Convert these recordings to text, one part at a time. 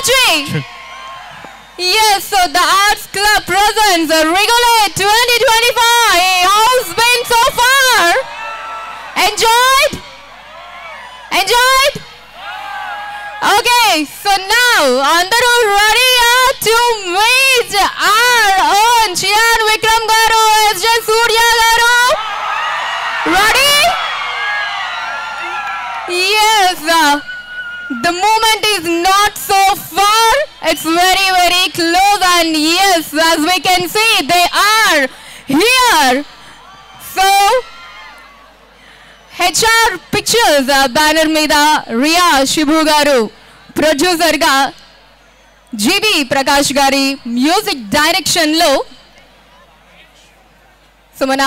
Meenakshi. Yes, so the Arts Club presents Rigolate 2025. How's been so far? Enjoyed? Enjoyed? Okay, so now andaru ready to meet our own Chyan Vikram garu, SJ Surya garu. Ready? Yes, the moment is not so far, it's very, very close, and yes, as we can see, they are here. So, HR Pictures banner మీద రియా శిబు గారు, producer గా జీవి ప్రకాష్ గారి music direction లో, so మన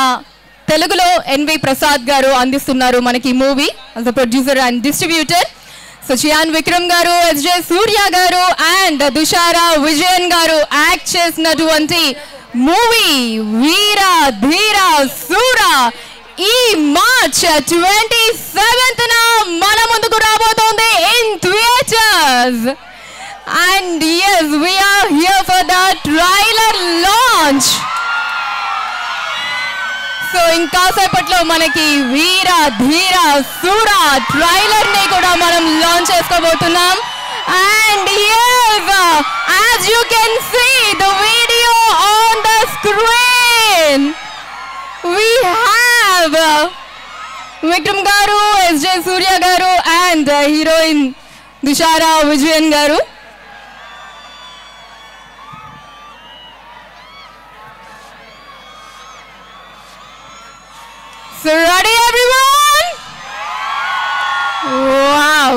తెలుగులో N V Prasad గారు అందిస్తున్నారు మనకి movie as a producer and distributor. So Chiyaan Vikram గారు, ఎస్జే సూర్య గారు అండ్ దుషారా విజయన్ గారు యాక్ట్ చేసినటువంటి మూవీ వీర ధీర సూర ఈ మార్చ్ 27th మన ముందుకు రాబోతోంది in theatres. And yes, we are here for the trailer launch. So ఇంకా సేపట్లో మనకి వీర ధీర సూర ట్రైలర్ ని కూడా మనం లాంచ్ చేసుకోబోతున్నాం. And yes, as you can see the video on the screen, we have Vikram garu, SJ Surya garu and heroine Dushara Vijayan garu. So ready everyone? Wow.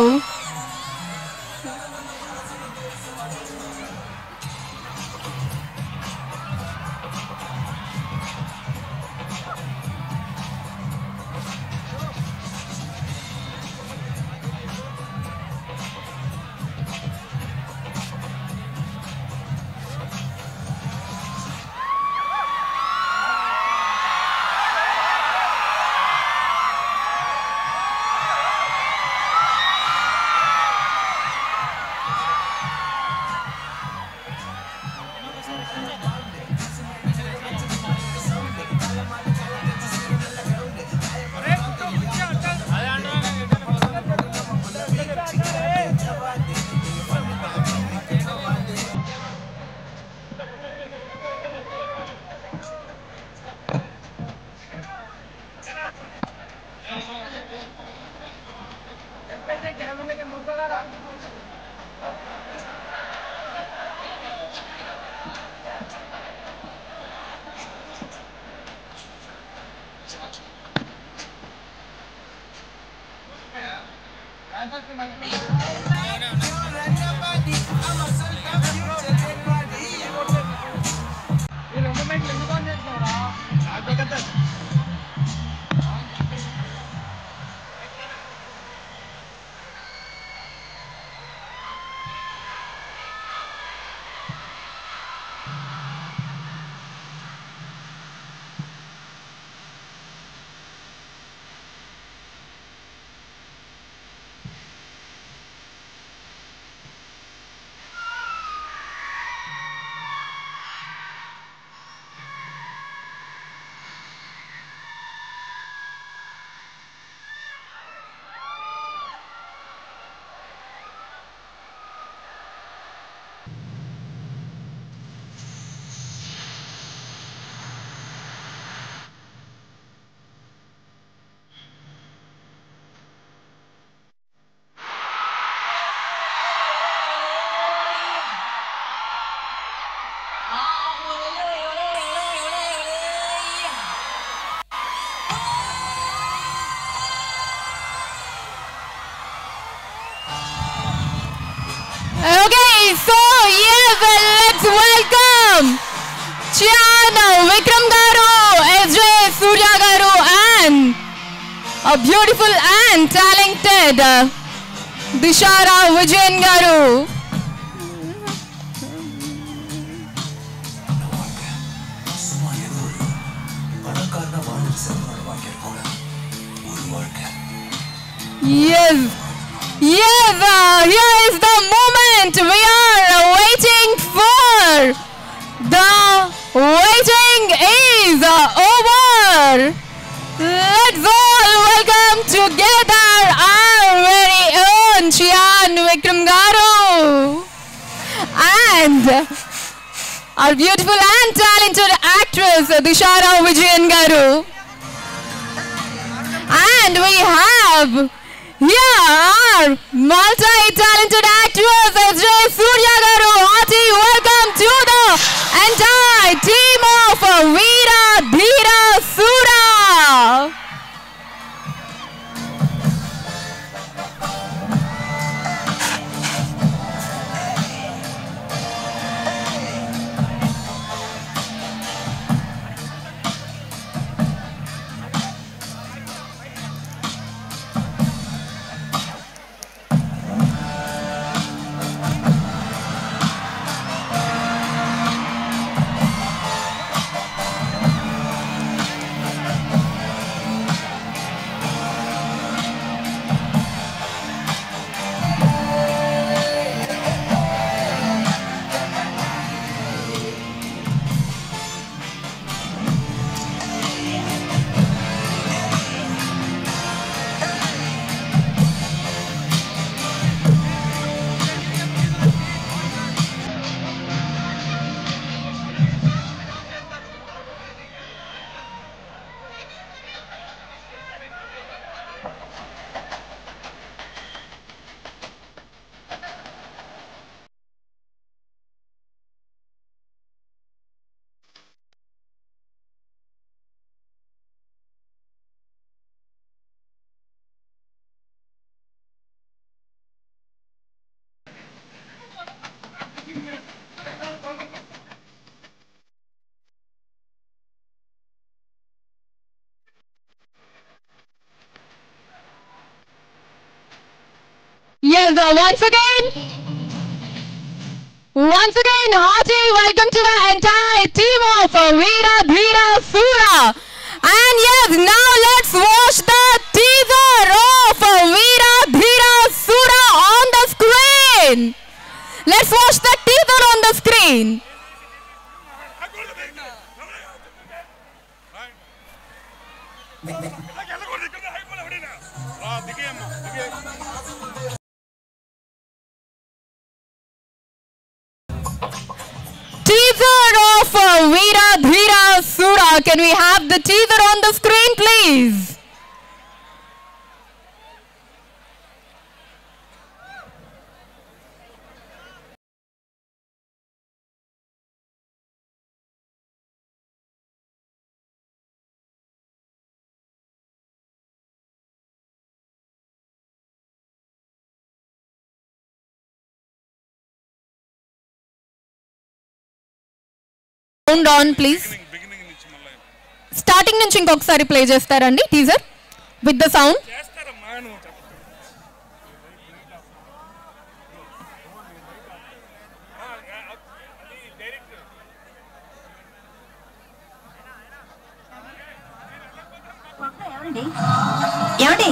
Chyan Vikram garu, SJ Surya garu and a beautiful and talented Dushara Vijayan garu. Yes, here is the moment. We are our very own Chyan Vikram Garu. And our beautiful and talented actress Dushara Vijayan Garu. And we have here our multi-talented actress S.J. Surya Garu. Hearty welcome to the entire team of Veera Dheera Sura. Yes, once again, hearty welcome to the entire team of Veera Dheera Sura. And yes, now let's watch the teaser of Veera Dheera Sura on the screen. Let's watch the teaser on the screen. Teaser of Veera Dheera Sura. Can we have the teaser on the screen, please? Sound on, please. Starting నుంచి ఇంకొకసారి play చేస్తారండి teaser with the sound. ఏమండి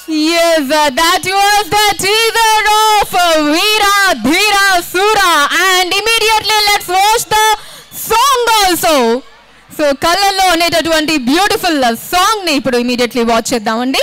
Yes, that was the teaser of Veera Dheera Sura, and immediately let's watch the song also. So కళ్ళల్లో అనేటటువంటి beautiful song ని ఇప్పుడు immediately watch చేద్దామండి.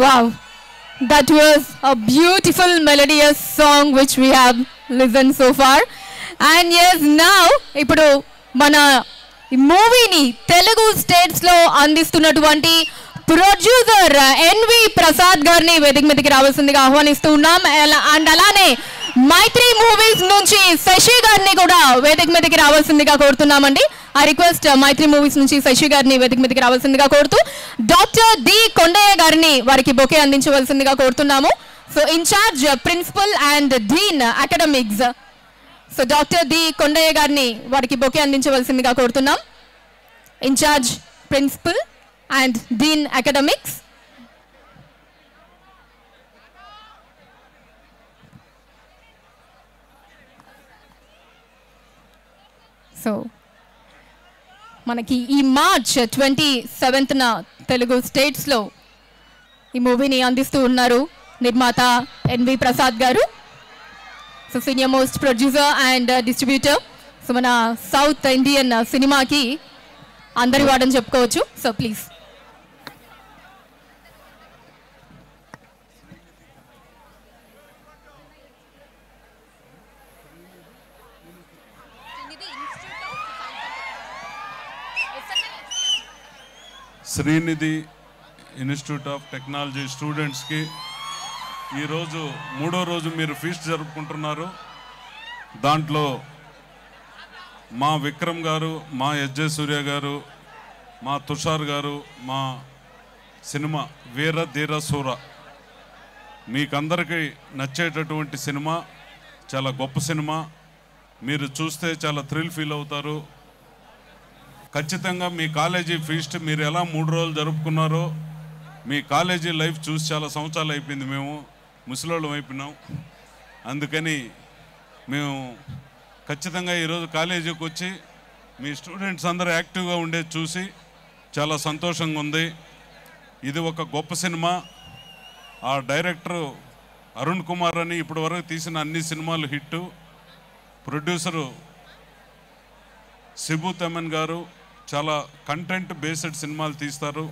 Wow, that was a beautiful melodious song which we have listened so far. And yes, now ఇప్పుడు మన మూవీని Telugu states లో అందిస్తున్నటువంటి ప్రొడ్యూసర్ ఎన్వి ప్రసాద్ గారిని వేదిక మీదకి రావాల్సిందిగా ఆహ్వానిస్తూ ఉన్నాం. అండ్ అలానే మైత్రి మూవీస్ నుంచి శశి గారిని కూడా వేదిక మీదకి రావాల్సిందిగా కోరుతున్నామండి. I request మైత్రి మూవీస్ నుంచి శశి గారిని వేదిక మీదకి రావాల్సిందిగా కోరుతూ డాక్టర్ డి కొండయ్య గారిని వారికి బొకే అందించవలసిందిగా కోరుతున్నాము. So incharge principal and dean academics, so doctor D Kondaiah గారిని వారికి బొకే అందించవలసిందిగా కోరుతున్నాం. Incharge principal and dean academics. So మనకి ఈ మార్చ్ 27న తెలుగు స్టేట్స్లో ఈ మూవీని అందిస్తూ ఉన్నారు నిర్మాత ఎన్వి ప్రసాద్ గారు. So senior most producer and distributor. So మన సౌత్ ఇండియన్ సినిమాకి అందరి వాడని చెప్పుకోవచ్చు. So please Srinidhi institute of technology స్టూడెంట్స్కి ఈరోజు 3వ రోజు మీరు ఫీస్ట్ జరుపుకుంటున్నారు. దాంట్లో మా విక్రమ్ గారు, మా ఎస్జే సూర్య గారు, మా తుషార్ గారు, మా సినిమా వీర ధీర సూర మీకందరికీ నచ్చేటటువంటి సినిమా. చాలా గొప్ప సినిమా. మీరు చూస్తే చాలా థ్రిల్ ఫీల్ అవుతారు. ఖచ్చితంగా మీ కాలేజీ ఫీస్ట్ మీరు ఎలా 3 రోజులు జరుపుకున్నారో, మీ కాలేజీ లైఫ్ చూసి చాలా సంవత్సరాలు అయిపోయింది. మేము ముసలోళ్ళం అయిపోయినాం. అందుకని మేము ఖచ్చితంగా ఈరోజు కాలేజీకి వచ్చి మీ స్టూడెంట్స్ అందరూ యాక్టివ్గా ఉండేది చూసి చాలా సంతోషంగా ఉంది. ఇది ఒక గొప్ప సినిమా. ఆ డైరెక్టరు అరుణ్ కుమార్ అని ఇప్పటివరకు తీసిన అన్ని సినిమాలు హిట్టు. ప్రొడ్యూసరు సిబు తమన్ గారు చాలా కంటెంట్ బేస్డ్ సినిమాలు తీస్తారు.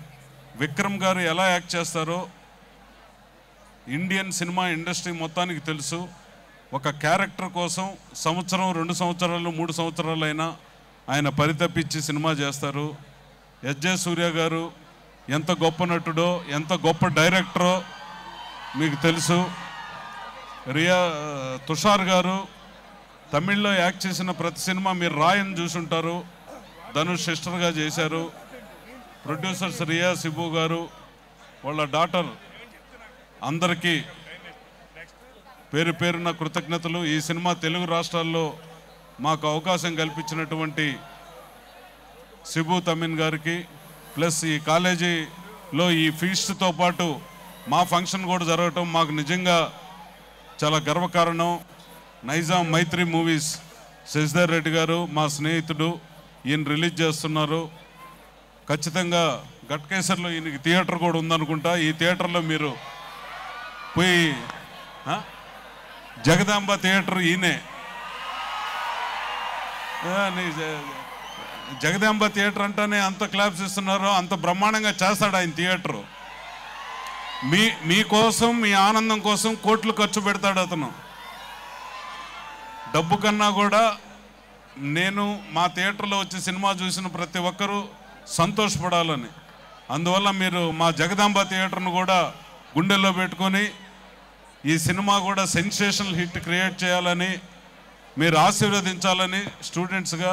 విక్రమ్ గారు ఎలా యాక్ట్ చేస్తారో ఇండియన్ సినిమా ఇండస్ట్రీ మొత్తానికి తెలుసు. ఒక క్యారెక్టర్ కోసం సంవత్సరం, 2 సంవత్సరాలు, 3 సంవత్సరాలు అయినా ఆయన పరితపించి సినిమా చేస్తారు. ఎస్జే సూర్య గారు ఎంత గొప్ప నటుడో, ఎంత గొప్ప డైరెక్టరో మీకు తెలుసు. తుషార్ గారు తమిళ్లో యాక్ట్ చేసిన ప్రతి సినిమా మీరు రాయని చూసుంటారు. ధనుష్ సిస్టర్గా చేశారు. ప్రొడ్యూసర్స్ రియా సిబు గారు, వాళ్ళ డాటర్ అందరికీ పేరు పేరున కృతజ్ఞతలు. ఈ సినిమా తెలుగు రాష్ట్రాల్లో మాకు అవకాశం కల్పించినటువంటి సిబు తమిన్ గారికి, ప్లస్ ఈ కాలేజీలో ఈ ఫీస్ట్తో పాటు మా ఫంక్షన్ కూడా జరగటం మాకు నిజంగా చాలా గర్వకారణం. నైజాం మైత్రి మూవీస్ శశిధర్ రెడ్డి గారు మా స్నేహితుడు, ఈయన రిలీజ్ చేస్తున్నారు. ఖచ్చితంగా గట్కేసర్లో ఈయనకి థియేటర్ కూడా ఉందనుకుంటా. ఈ థియేటర్లో మీరు పోయి, జగదాంబ థియేటర్ ఈయనే, జగదాంబ థియేటర్ అంటేనే అంత క్లాప్స్ ఇస్తున్నారు. అంత బ్రహ్మాండంగా చేస్తాడు ఆయన థియేటరు. మీకోసం, మీ ఆనందం కోసం కోట్లు ఖర్చు పెడతాడు అతను. డబ్బు కన్నా కూడా నేను మా థియేటర్లో వచ్చి సినిమా చూసిన ప్రతి ఒక్కరూ సంతోషపడాలని, అందువల్ల మీరు మా జగదాంబ థియేటర్ను కూడా గుండెల్లో పెట్టుకొని ఈ సినిమా కూడా సెన్సేషనల్ హిట్ క్రియేట్ చేయాలని మీరు ఆశీర్వదించాలని స్టూడెంట్స్గా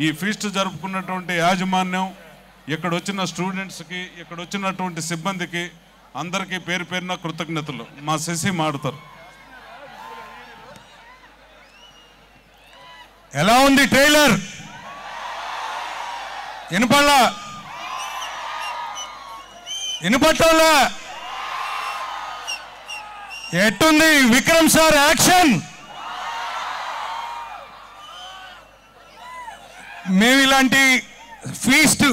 ఈ ఫీస్ట్ జరుపుకున్నటువంటి యాజమాన్యం, ఇక్కడ వచ్చిన స్టూడెంట్స్కి, ఇక్కడ వచ్చినటువంటి సిబ్బందికి అందరికీ పేరు పేరున కృతజ్ఞతలు. మా శశి మాడుతారు. ఎలా ఉంది ట్రైలర్? వినపట్లా? ఎట్టుంది విక్రమ్ సార్ యాక్షన్? మేము ఇలాంటి ఫీస్ట్,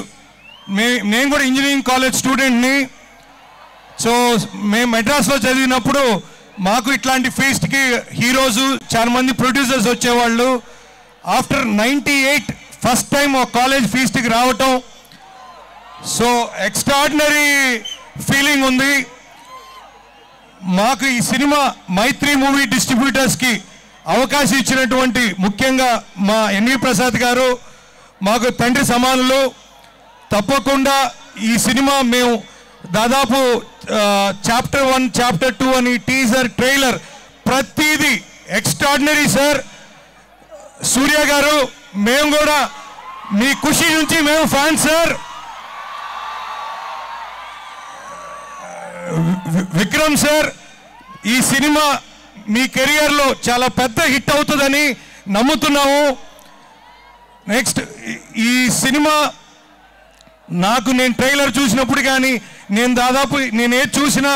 నేను కూడా ఇంజనీరింగ్ కాలేజ్ స్టూడెంట్ని. సో మేము మెడ్రాస్లో చదివినప్పుడు మాకు ఇట్లాంటి ఫీస్ట్కి హీరోస్ చాలా మంది ప్రొడ్యూసర్స్ వచ్చేవాళ్ళు. ఆఫ్టర్ 98 ఫస్ట్ టైం ఒక కాలేజ్ ఫీస్ట్కి రావటం, సో ఎక్స్ట్రాడినరీ ఫీలింగ్ ఉంది. మాకు ఈ సినిమా మైత్రి మూవీ డిస్ట్రిబ్యూటర్స్కి అవకాశం ఇచ్చినటువంటి ముఖ్యంగా మా ఎన్వి ప్రసాద్ గారు మాకు తండ్రి సమానులు. తప్పకుండా ఈ సినిమా మేము దాదాపు చాప్టర్ 1, చాప్టర్ 2 అని టీజర్, ట్రైలర్ ప్రతిదీ ఎక్స్ట్రాడినరీ సార్. సూర్య గారు, మేము కూడా మీ ఖుషి నుంచి మేము ఫ్యాన్ సార్. విక్రమ్ సార్, ఈ సినిమా మీ కెరియర్లో చాలా పెద్ద హిట్ అవుతుందని నమ్ముతున్నాము. నెక్స్ట్ ఈ సినిమా నేను ట్రైలర్ చూసినప్పుడు కానీ నేను ఏది చూసినా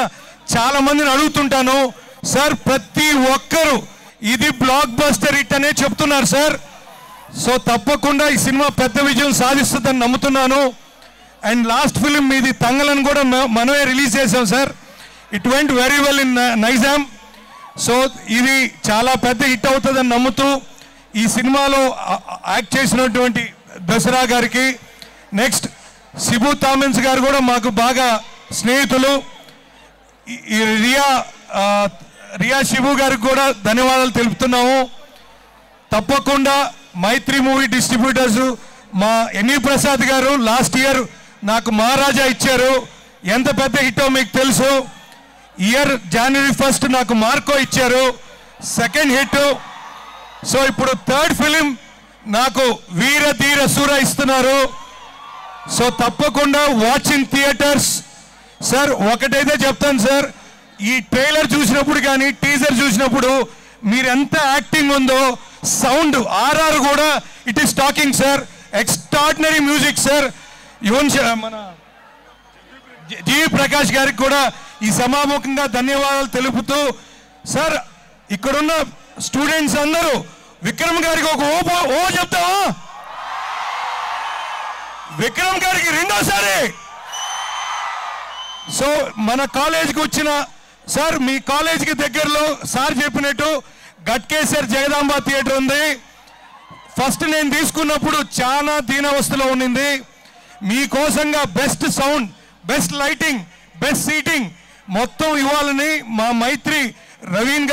చాలా మందిని అడుగుతుంటాను సార్, ప్రతి ఒక్కరూ ఇది బ్లాక్ బస్టర్ హిట్ అనే చెప్తున్నారు సార్. సో తప్పకుండా ఈ సినిమా పెద్ద విజయం సాధిస్తుందని నమ్ముతున్నాను. అండ్ లాస్ట్ ఫిలిం మీది తంగలను కూడా మనమే రిలీజ్ చేసాం sir. It went very well in Nizam. So ఇది చాలా పెద్ద హిట్ అవుతుందని నమ్ముతూ ఈ సినిమాలో యాక్ట్ చేసినటువంటి దసరా గారికి, నెక్స్ట్ సిబు తామెన్స్ గారు కూడా మాకు బాగా స్నేహితులు. ఈ రియా శిబు గారికి కూడా ధన్యవాదాలు తెలుపుతున్నాము. తప్పకుండా మైత్రి మూవీ డిస్ట్రిబ్యూటర్స్ మా ఎన్వి ప్రసాద్ గారు లాస్ట్ ఇయర్ నాకు మహారాజా ఇచ్చారు. ఎంత పెద్ద హిట్టో మీకు తెలుసు. ఇయర్ జనవరి 1 నాకు మార్కో ఇచ్చారు, సెకండ్ హిట్. సో ఇప్పుడు థర్డ్ ఫిలిం నాకు వీర ధీర సూర ఇస్తున్నారు. సో తప్పకుండా వాచ్ ఇన్ థియేటర్స్. సార్ ఒకటైతే చెప్తాను సార్, ఈ ట్రైలర్ చూసినప్పుడు కానీ టీజర్ చూసినప్పుడు మీరు ఎంత యాక్టింగ్ ఉందో, సౌండ్ ఆర్ఆర్ కూడా it is talking sir. Extraordinary music sir. Yuvan మన జీవి ప్రకాష్ గారికి కూడా ఈ సమాముఖంగా ధన్యవాదాలు తెలుపుతూ, సార్ ఇక్కడున్న స్టూడెంట్స్ అందరూ విక్రమ్ గారికి ఒక ఓ చెప్తావా? విక్రమ్ గారికి రెండోసారి. సో మన కాలేజీకి వచ్చిన సార్, మీ కాలేజీకి దగ్గరలో సార్ చెప్పినట్టు గట్కేసర్ జగదాంబ థియేటర్ ఉంది. ఫస్ట్ నేను తీసుకున్నప్పుడు చాలా దీనావస్థలో ఉండింది. మీకోసంగా best sound, best lighting, best seating మొత్తం ఇవ్వాలని మా మైత్రి నవీన్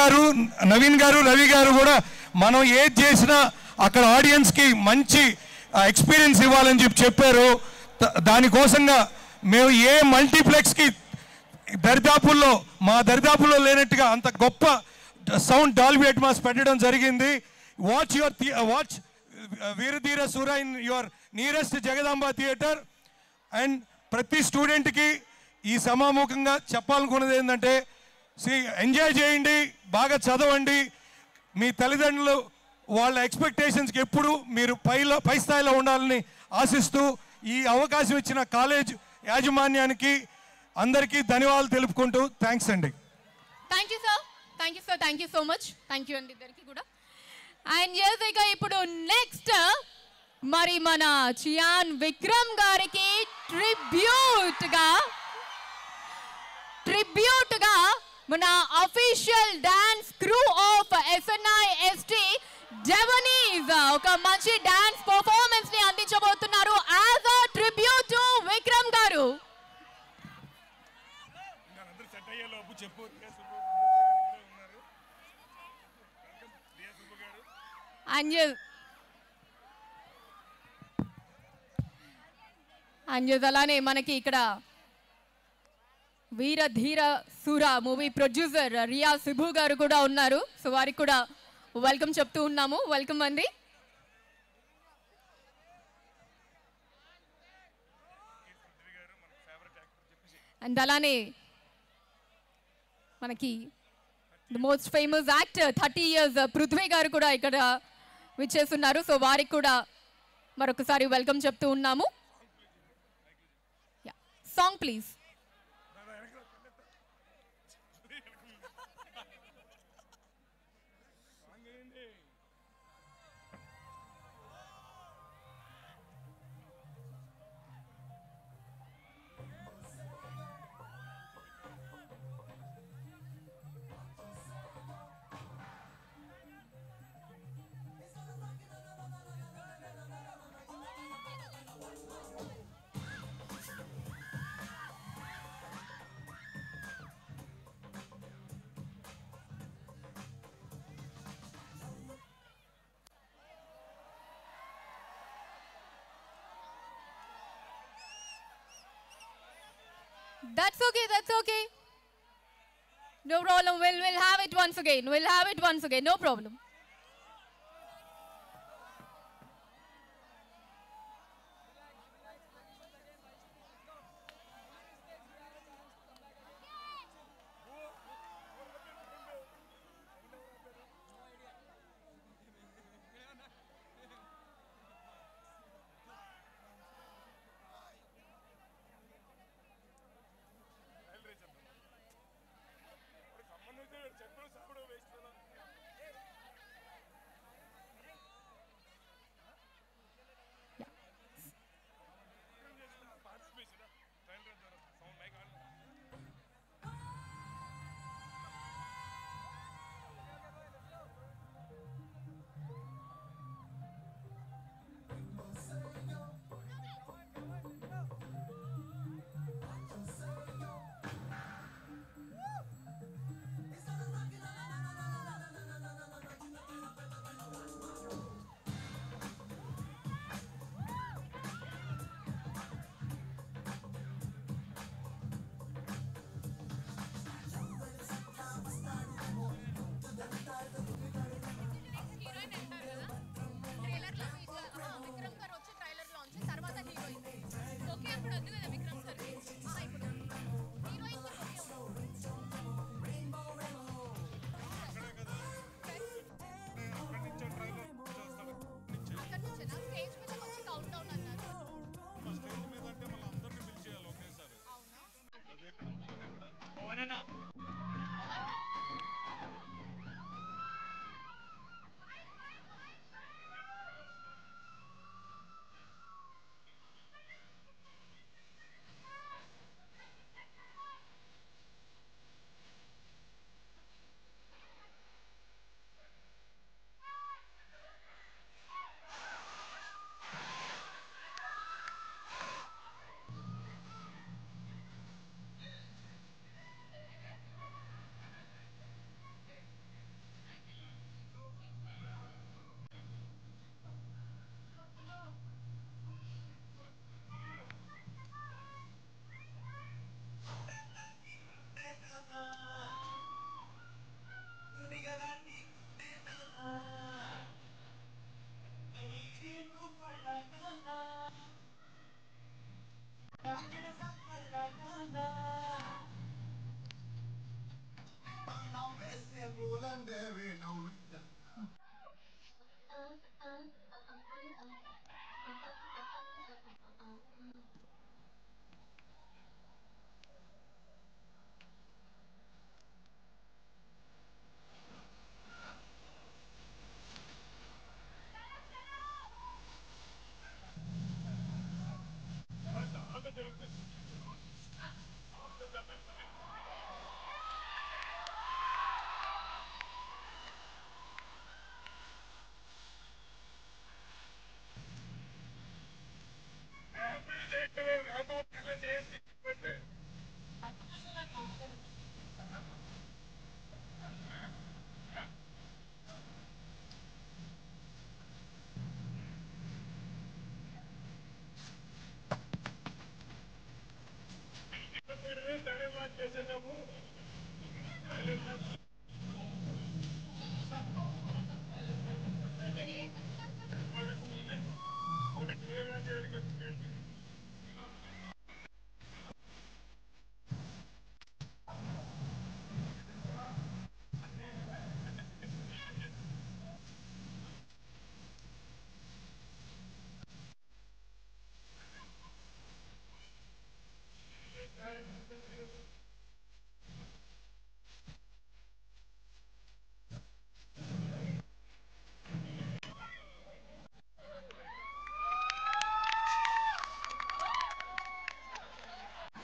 గారు రవి గారు కూడా మనం ఏది చేసినా అక్కడ ఆడియన్స్కి మంచి ఎక్స్పీరియన్స్ ఇవ్వాలని చెప్పారు. దానికోసంగా మేము ఏ మల్టీప్లెక్స్కి మా దరిదాపుల్లో లేనట్టుగా అంత గొప్ప సౌండ్ డాల్బీ అట్మాస్ పెట్టడం జరిగింది. Watch Veera Dheera Sura in your nearest Jagadamba theatre. And ప్రతి స్టూడెంట్కి ఈ సమాముఖంగా చెప్పాలనుకున్నది ఏంటంటే, ఎంజాయ్ చేయండి, బాగా చదవండి. మీ తల్లిదండ్రులు వాళ్ళ ఎక్స్పెక్టేషన్స్కి ఎప్పుడు మీరు పై స్థాయిలో ఉండాలని ఆశిస్తూ ఈ అవకాశం ఇచ్చిన కాలేజ్ యాజమాన్యానికి అందరికీ ధన్యవాదాలు తెలుపుకుంటూ థ్యాంక్స్ అండి. Thank you so much. Thank you అండి ఇద్దరికి కూడా. అండ్ ఇక ఇప్పుడు నెక్స్ట్ మరి మన చియాన్ విక్రమ్ గారికి ట్రిబ్యూట్ గా మన official dance crew of SNIST జవనీస్ ఒక మంచి డాన్స్ పర్ఫార్మెన్స్ ని అందించబోతున్నారు as a tribute to Vikram garu. Amjad అలానే మనకి ఇక్కడ వీర ధీర సూర మూవీ ప్రొడ్యూసర్ రియా సిబు గారు కూడా ఉన్నారు. సో వారికి కూడా వెల్కమ్ చెప్తూ ఉన్నాము. వెల్కమ్ అండి. అండ్ అలానే మనకి the most famous actor 30 years Prithvi గారు కూడా ఇక్కడ విచ్చేస్తున్నారు. సో వారికి కూడా మరొకసారి వెల్కమ్ చెప్తూ ఉన్నాము. Song please. That's okay. No problem. We'll have it once again. No problem.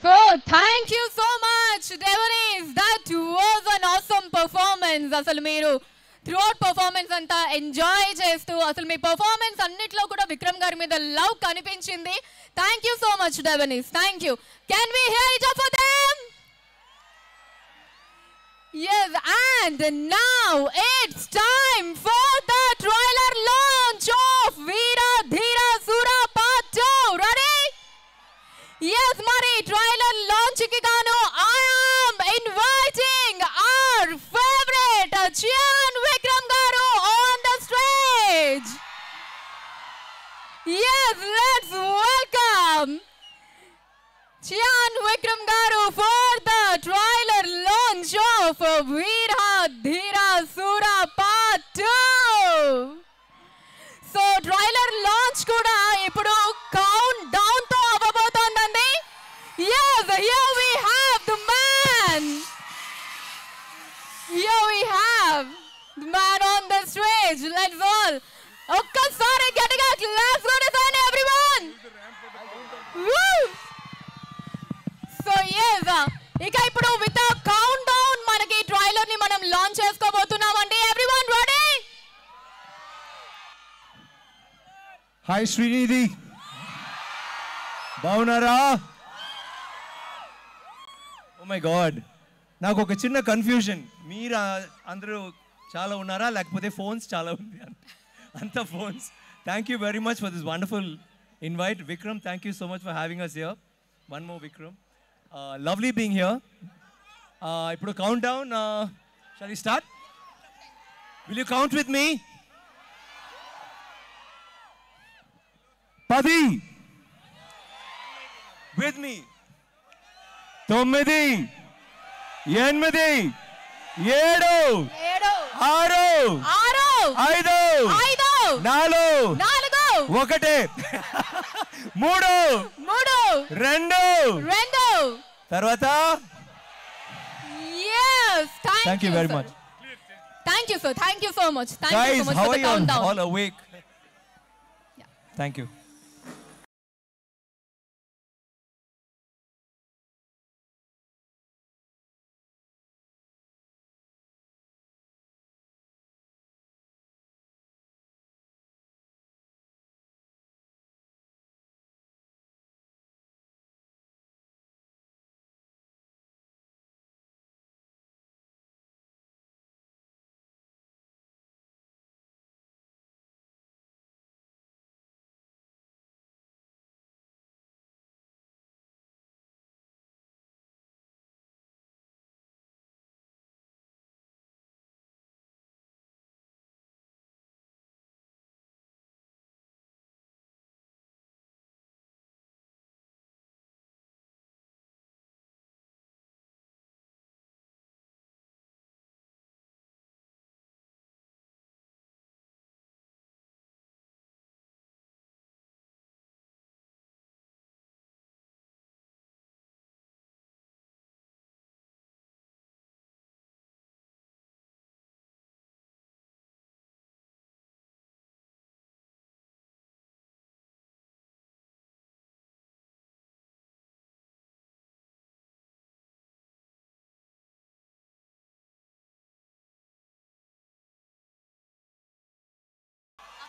So, thank you so much, Devanis. That was an awesome performance. అసలు మీరు త్రూఅవుట్ పర్ఫార్మెన్స్ అంతా ఎంజాయ్ చేస్తూ అసలు మీ పర్ఫార్మెన్స్ అన్నిట్లో కూడా విక్రమ్ గారి మీద లవ్ కనిపించింది. థ్యాంక్ యూ సో మచ్ డెవనీస్. Thank you. Can we hear it for them? Yes, and now it's time for the trailer launch of Veera Dheera Sura Part 2. Ready? Yes, Mari, trailer launch ki gaanu I am inviting our favorite Chyan Vikram garu on the stage. Yes, let's welcome Chyan Vikram garu for the trailer launch of Veera Dheera Sura Part 2. So trailer launch kuda ippudu count down to avabotondandi. Yes, here we have the man. Here we have the man on the stage. Let's all okkasari getiga claps kodesani everyone. Woo! So yes, ika ippudu with a countdown manaki trailer ni manam launch cheskobothunamandi. Everyone ready? Hi Srinidhi, బాగున్నారా? Oh my God, నాకు ఒక చిన్న confusion. మీరు అందరూ చాలా ఉన్నారా లేకపోతే phones చాలా ఉంది? అంత phones. Thank you very much for this wonderful invite. Vikram, thank you so much for having us here. One more Vikram, lovely being here. ఇప్పుడు count down. Shall we start? Will you count with me? 10 with me. 9 8 7 6 6 5 4 1 3 2 తర్వాత. Yes, Thank you very much. Thank you, sir. Thank you so much. Thank you Guys, so much how for are the you? countdown. All awake? Thank you.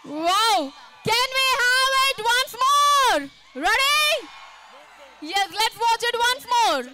Wow! Can we have it once more? Ready? Yes, let's watch it once more.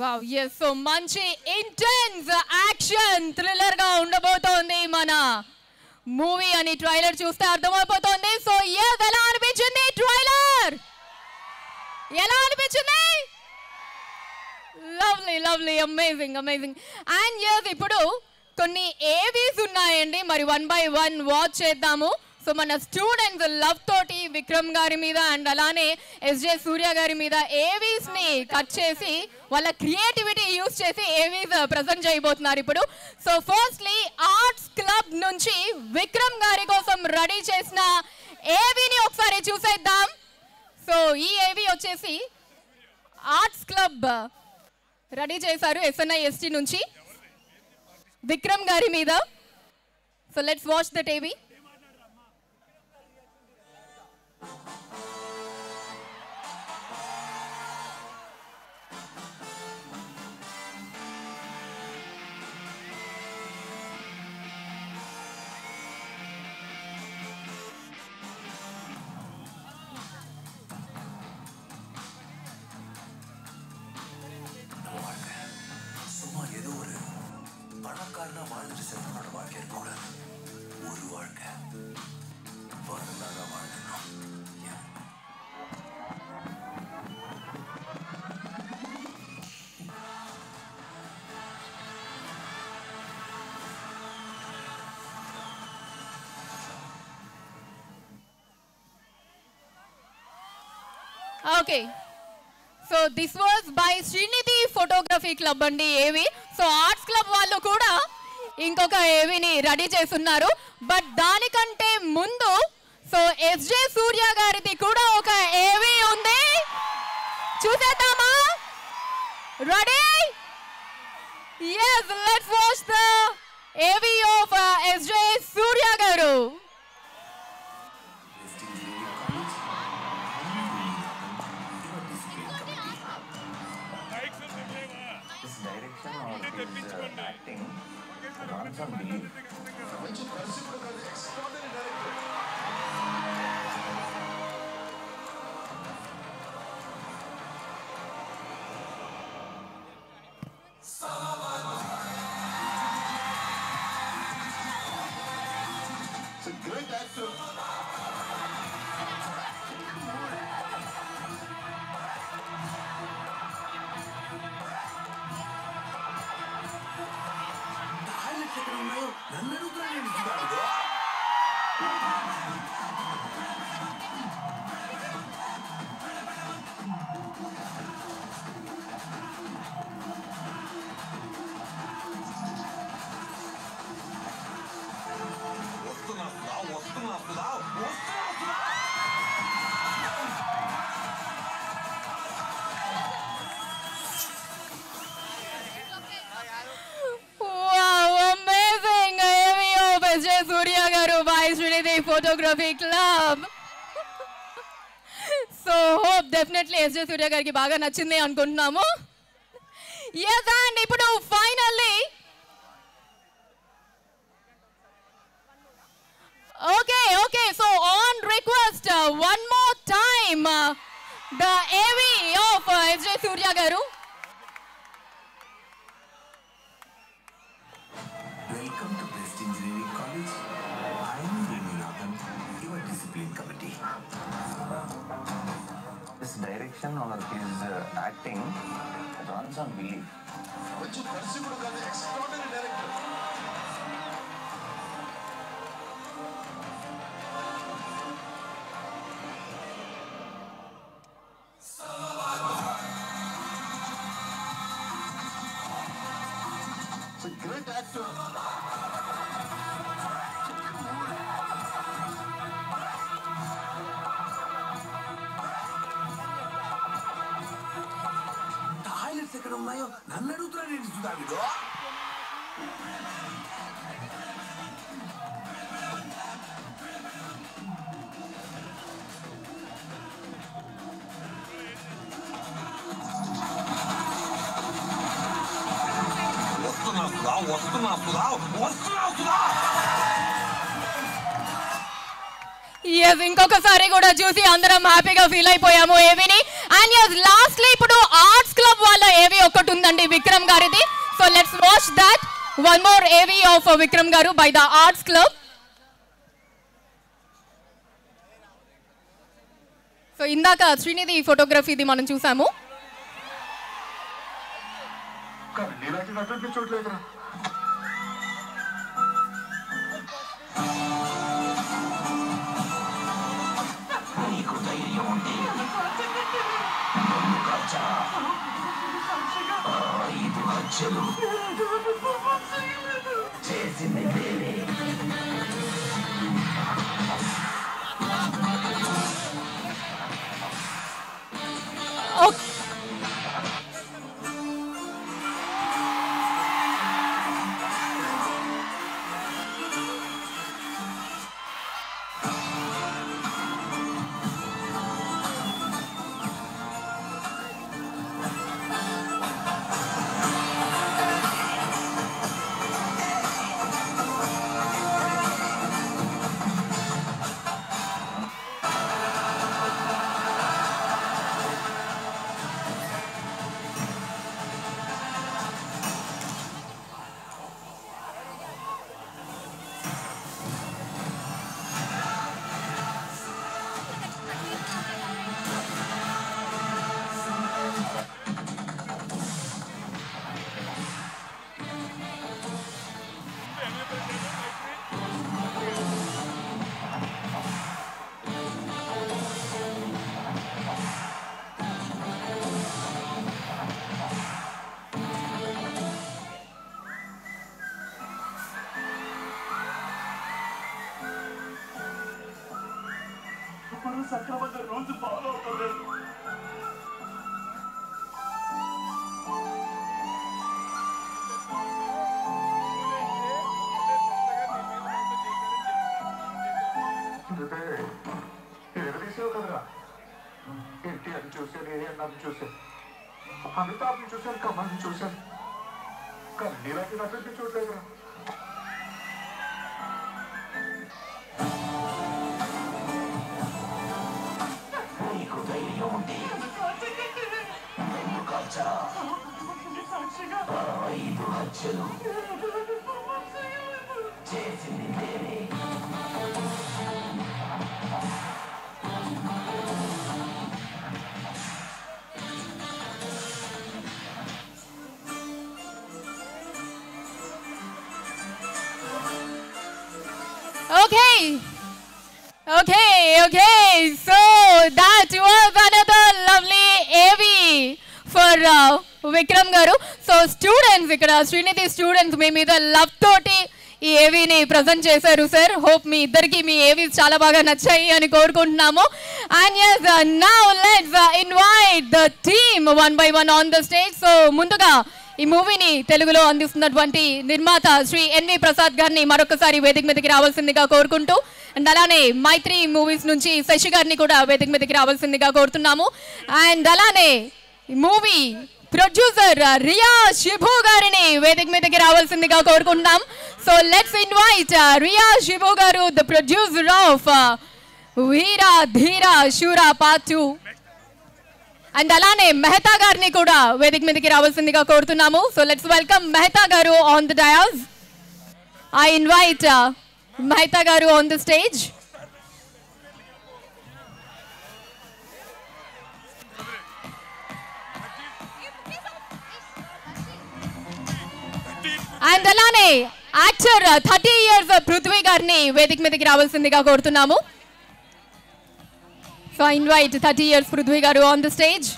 Wow yes so మంచి intense action thriller గా ఉండబోతోంది మన movie అని trailer చూస్తే అర్థమైపోతోంది. So yes ఎలా అనిపించింది trailer? ఎలా అనిపించింది? Lovely lovely amazing amazing. And yes ఇప్పుడు కొన్ని ఏవీస్ ఉన్నాయండి, మరి 1 by 1 వాచ్ చేద్దాము. సో మన స్టూడెంట్స్ లవ్ తోటి విక్రమ్ గారి మీద అండ్ అలానే ఎస్జే సూర్య గారి మీద ఏవీస్ ని కట్ చేసి వాళ్ళ క్రియేటివిటీ యూజ్ చేసి ఏవీస్ ప్రజెంట్ చేయబోతున్నారు ఇప్పుడు. సో ఫస్ట్లీ ఆర్ట్స్ క్లబ్ నుంచి విక్రమ్ గారి కోసం రెడీ చేసిన ఏవీని ఒకసారి చూసేద్దాం. సో ఈ ఏవీ వచ్చేసి ఆర్ట్స్ క్లబ్ రెడీ చేశారు SNIST నుంచి విక్రమ్ గారి మీద. సో లెట్స్ వాచ్ దట్ ఏవీ. Okay so this was by Srinidhi photography club అండి ఏవి. సో ఆర్ట్స్ క్లబ్ వాళ్ళు కూడా ఇంకొక ఏవిని రెడీ చేస్తున్నారు. బట్ దానికంటే ముందు సో ఎస్జే సూర్య గారిది కూడా ఒక ఏవి ఉంది, చూసేద్దామా? Ready? yes let's watch the AV of SJ Suryah garu. Suryah garu by Srinidhi photography club. So hope definitely SJ Suryah గారికి బాగా నచ్చింది అనుకుంటున్నాము. yes and ఇప్పుడు finally okay so on request one more time the AV of SJ Suryah garu. Direction or his acting runs on belief. Which is perceived as an extraordinary director. It's a great actor. ఎక్కడ ఉన్నాయో నన్ను అడుగుతున్నాడు ఏంటి సుధావిడు? ఇంకొకసారి కూడా చూసి అందరం హ్యాపీగా ఫీల్ అయిపోయాము ఏవిని. అండ్ yes లాస్ట్లీ ఇప్పుడు ఆర్ట్స్ క్లబ్ వాళ్ళ ఏవి ఒకటి ఉందండి విక్రమ్ గారిది. So let's watch that one more ఏవి ఆఫ్ విక్రమ్ గారు by the arts club. So ఇందాక శ్రీనిధి ఫోటోగ్రఫీది మనం చూసాము. సక్రమంగా రోజు ఫాలో అవుతుంది. ఎగదీసావు కదరా, ఏంటి అని చూశాను, ఏ అన్నది చూశాను, అమితాబ్ని చూశాను, కమల్ని చూశాను, కానీ నీలాంటి నటుడిని చూడలేదురా. Okay. So that was another lovely AV for Vikram garu. So students ikkada Srinidhi students me meeda love toti ఈ ఏవీని ప్రజెంట్ చేశారు సార్. హోప్ మీ ఇద్దరికి మీ ఏవీస్ చాలా బాగా నచ్చాయి అని కోరుకుంటున్నాము. And yes now let's invite the team one by one on the stage. So ముందుగా ఈ మూవీని తెలుగులో అందిస్తున్నటువంటి నిర్మాత శ్రీ ఎన్వి ప్రసాద్ గారిని మరొకసారి వేదిక మీదకి రావాల్సిందిగా కోరుకుంటూ, అండ్ అలానే మైత్రి మూవీస్ నుంచి శశి గారిని కూడా వేదిక మీదకి రావాల్సిందిగా కోరుతున్నాము. అండ్ అలానే మూవీ ప్రొడ్యూసర్ రియా శిభు గారిని వేదిక మీదకి రావాల్సిందిగా కోరుకుంటున్నాం. సో లెట్స్ ఇన్వైట్ రియా శిభు గారు, ద ప్రొడ్యూసర్ ఆఫ్ వీరా ధీరా శూరా పార్ట్ 2. అండ్ అలానే మెహతా గారిని కూడా వేదిక మీదకి రావాల్సిందిగా కోరుతున్నాము. So let's welcome Mehta garu on the dais. I invite Mehta garu on the stage. And అలానే యాక్టర్ 30 years పృథ్వీ గారిని వేదిక మీదకి రావాల్సిందిగా కోరుతున్నాము. So I invite 30 years Prithvi garu on the stage.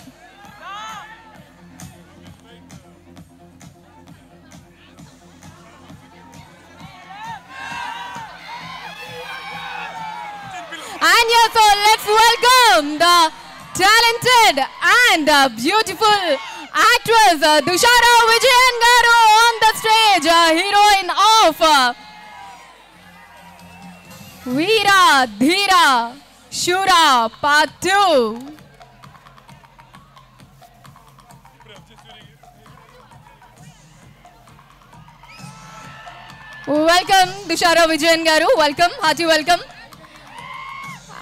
And yes, so let's welcome the talented and beautiful actress Dushara Vijayan garu on the stage, heroine of Veera Dheera Shura Part 2. Welcome Dushara Vijayan garu, welcome, hearty welcome.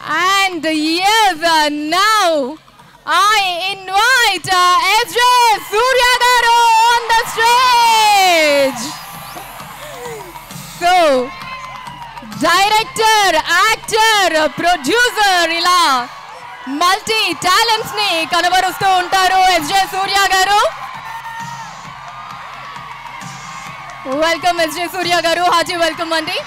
And yes, now I invite SJ Surya garu on the stage. So, director, actor, producer ఇలా multi talents ని కనబరుస్తూ ఉంటారు SJ Surya garu. Welcome SJ Surya garu. Haji welcome andi.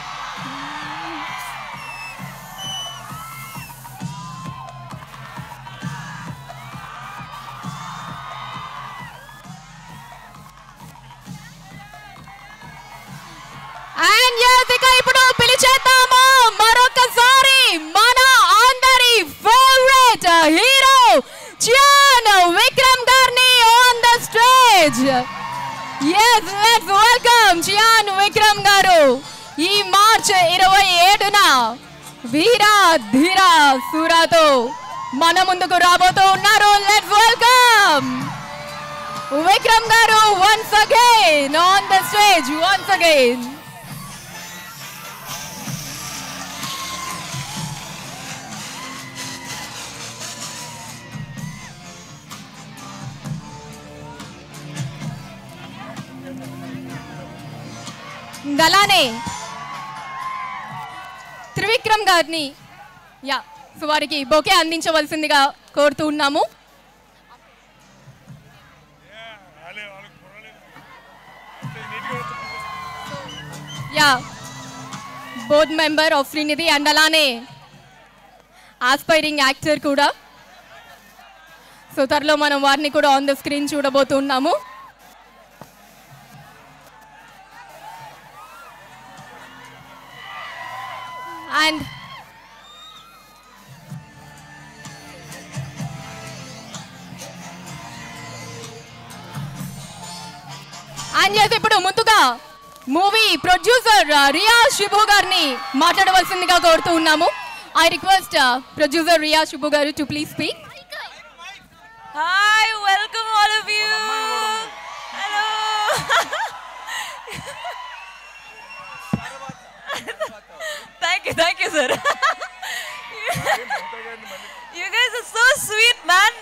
And yes, ఇక ఇప్పుడు పిలిచేద్దాము మరొకసారి మన అందరి favourite hero Chiyaan Vikram గారిని on the stage. Yes, let's welcome Chiyaan Vikram గారు. ఈ మార్చ్ 27న వీరా ధీరా సూరాతో మన ముందుకు రాబోతూ ఉన్నారు. Let's welcome విక్రమ్ గారు once again on the stage, once again. అలానే త్రివిక్రమ్ గారిని సో వారికి బొకే అందించవలసిందిగా కోరుతూ ఉన్నాము. Board member of Srinidhi and అలానే ఆస్పైరింగ్ యాక్టర్ కూడా. సో త్వరలో మనం వారిని కూడా ఆన్ ద స్క్రీన్ చూడబోతున్నాము. And yes, ఇప్పుడు ముందుగా మూవీ ప్రొడ్యూసర్ రియా శిబు గారిని మాట్లాడవలసిందిగా కోరుతూ ఉన్నాము. I request producer Riya Shubhu garu to please speak. Hi, welcome all of you. Hello. Thank you, sir. You guys are so sweet, man.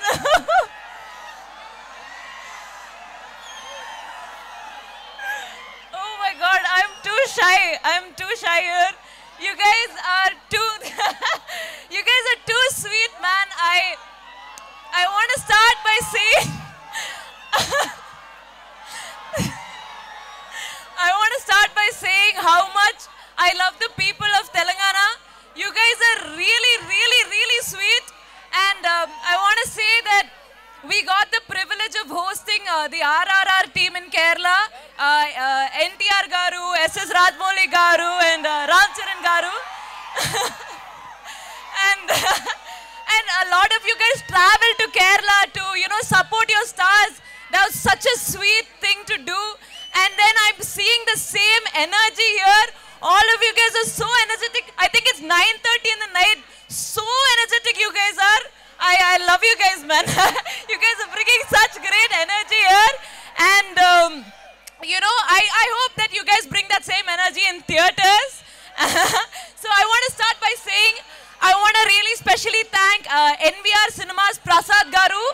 Oh my God, I'm too shy here. You guys are too sweet, man. I want to start by saying how much I love the people of Telangana. You guys are really sweet, and I want to say that we got the privilege of hosting the RRR team in Kerala, NTR garu, SS Rajmouli garu, and Ram Charan garu. And a lot of you guys traveled to Kerala to, support your stars. That was such a sweet thing to do. And then I'm seeing the same energy here. All of you guys are so energetic. I think it's 9:30 in the night. So energetic you guys are. I love you guys, man. You guys are bringing such great energy here. And, I hope that you guys bring that same energy in theaters. So I want to start by saying, I want to really specially thank NVR Cinemas Prasad garu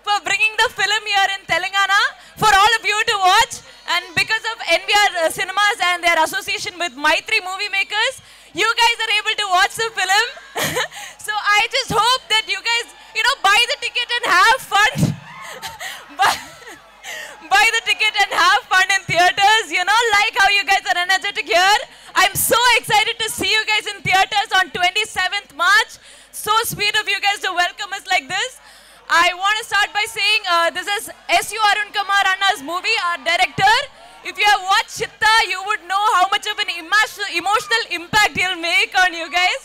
for bringing the film here in Telangana for all of you to watch. And because of NVR Cinemas and their association with Maitri Movie Makers, you guys are able to watch the film. So I just hope that you guys, buy the ticket and have fun. Buy the ticket and have fun in theaters, like how you guys are energetic here. I'm so excited to see you guys in theaters on 27th March. So sweet of you guys to welcome us like this. I want to start by saying this is S.U. Arun Kumar Anna's movie, our director. If you have watched Chitta, you would know how much of an emotional impact he'll make on you guys.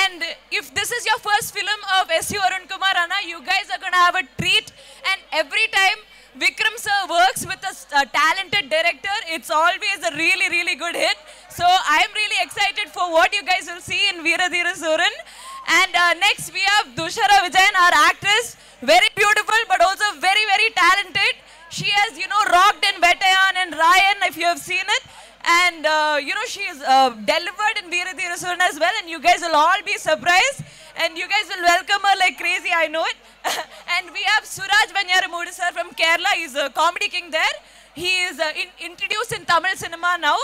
And if this is your first film of S.U. Arun Kumar Anna, you guys are going to have a treat. And every time Vikram sir works with a talented director, it's always a really good hit. So I'm really excited for what you guys will see in Veera Dheera Suran. And next we have Dushara Vijayan, our actress. Very beautiful, but also very talented. She has, rocked in Vettayan and Ryan, if you have seen it. And, she is delivered in Veera Dheera Suran as well. And you guys will all be surprised. And you guys will welcome her like crazy, I know it. And we have Suraj Vanyaramudu sir from Kerala. He's a comedy king there. He is introduced in Tamil cinema now.